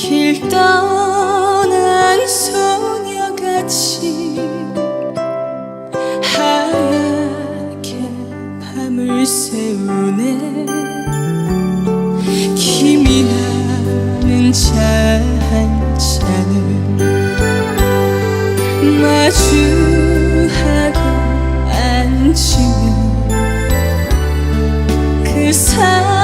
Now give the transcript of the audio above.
길 떠난 소녀같이 하얗게 밤을 새우네. 김이 나는 차 한 잔을 마주하고 앉으면 그 사람